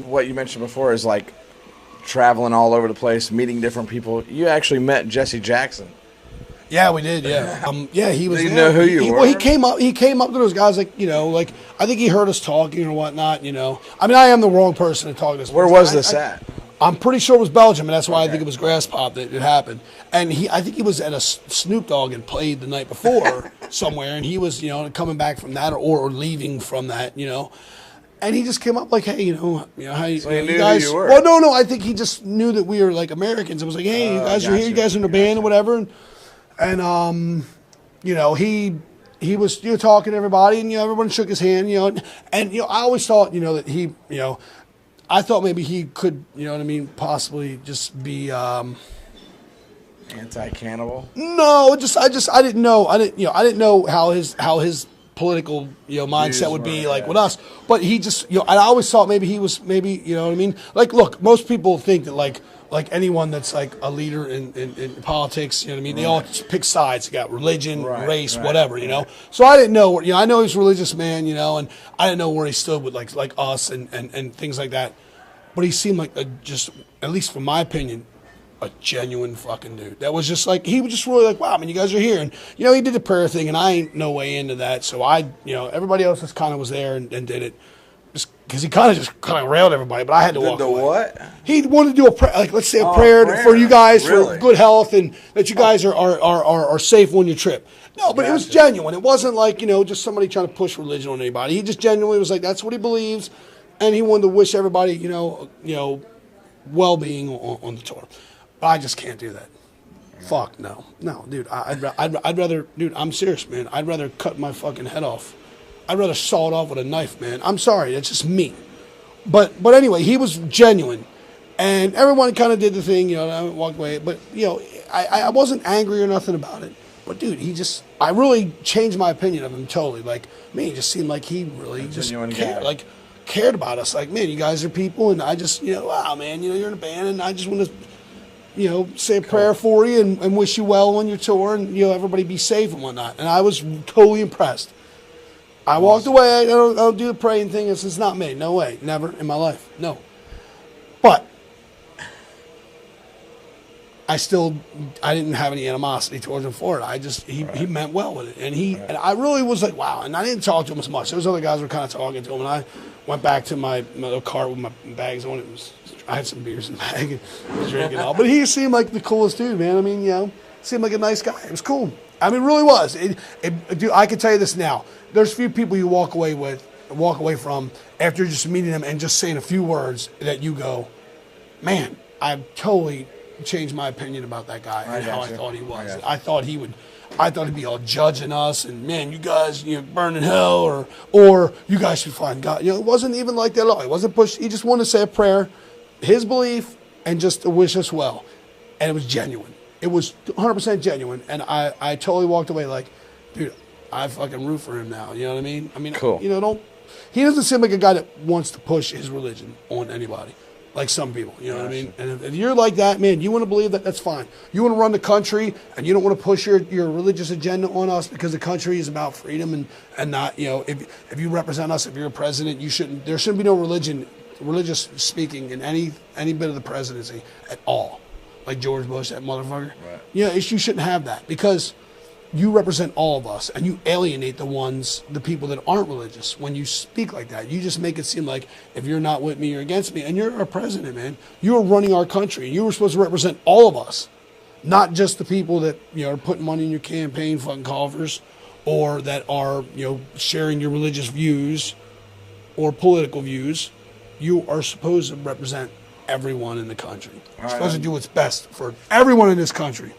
what you mentioned before is like traveling all over the place, meeting different people. You actually met Jesse Jackson. Yeah, we did. Yeah, yeah, he was. Did he know who you were? Well, he came up. He came up to those guys like like I think he heard us talking or whatnot. I mean, I am the wrong person to talk to this. Where was this at? I'm pretty sure it was Belgium, and that's why I think it was Grass Pop that it happened. And I think he was at a Snoop Dogg and played the night before somewhere, and he was coming back from that or leaving from that. And he just came up like, hey, how you, So he knew you guys? who you were. Well, no, I think he just knew that we were like Americans. It was like, hey, you guys are here, you guys are in the band or whatever. And he was talking to everybody, and everyone shook his hand, and I always thought that he I thought maybe he could possibly just be anti-cannibal. No, I didn't know how his political mindset would be like with us, but he just I always thought maybe he was like, look, most people think that like anyone that's like a leader in politics, they all pick sides. You got religion, race, whatever, So I didn't know, I know he's a religious man, and I didn't know where he stood with like us and things like that. But he seemed like just, at least from my opinion, a genuine fucking dude. That was just like, he was just really like, wow, you guys are here. And, he did the prayer thing, and I ain't no way into that. So everybody else just kind of was there and did it. Because he kind of railed everybody, but I had to walk away. What? He wanted to do a prayer, like let's say a prayer for you guys for good health and that you guys are safe on your trip. No, but it was genuine. It wasn't like just somebody trying to push religion on anybody. He just genuinely was like, that's what he believes, and he wanted to wish everybody well-being on the tour. But I just can't do that. Yeah. Fuck no, dude. I'd rather, dude. I'm serious, man. I'd rather cut my fucking head off. I'd rather saw it off with a knife, man. I'm sorry, that's just me. But anyway, he was genuine, and everyone kind of did the thing, I walked away. But I wasn't angry or nothing about it. But dude, I really changed my opinion of him totally. Like, man, he just seemed like he really just cared about us. Like, man, you guys are people, and I just, wow, man, you're in a band, and I just want to, say a prayer for you and wish you well on your tour, and everybody be safe and whatnot. And I was totally impressed. I walked away. I don't do the praying thing. It's not me. No way. Never in my life. No. But I didn't have any animosity towards him for it. He meant well with it. And I really was like, wow. And I didn't talk to him as much. Those other guys were kind of talking to him. And I went back to my little car with my bags on it. I had some beers in the bag and was drinking all. But he seemed like the coolest dude, man. Seemed like a nice guy. It was cool. It really was. Dude, I can tell you this now. There's few people you walk away from after just meeting them and just saying a few words that you go, man, I've totally changed my opinion about that guy and how I thought he was. I thought he'd be all judging us and, man, you guys burn in hell or you guys should find God. It wasn't even like that at all. He wasn't pushed. He just wanted to say a prayer, his belief, and just to wish us well. And it was genuine. It was 100% genuine. And I totally walked away like, dude, I fucking root for him now. You know what I mean? Cool. He doesn't seem like a guy that wants to push his religion on anybody, like some people. You know what I mean? And if you're like that, man, you want to believe that, that's fine. You want to run the country, and you don't want to push your religious agenda on us because the country is about freedom and not, if you represent us, if you're a president, there shouldn't be no religious speaking in any bit of the presidency at all. Like George Bush, that motherfucker. Right. You shouldn't have that because you represent all of us, and you alienate the people that aren't religious when you speak like that. You just make it seem like if you're not with me, you're against me. And you're our president, man. You're running our country. You were supposed to represent all of us, not just the people that are putting money in your campaign fucking coffers, or that are sharing your religious views or political views. You are supposed to represent everyone in the country. You're supposed to do what's best for everyone in this country.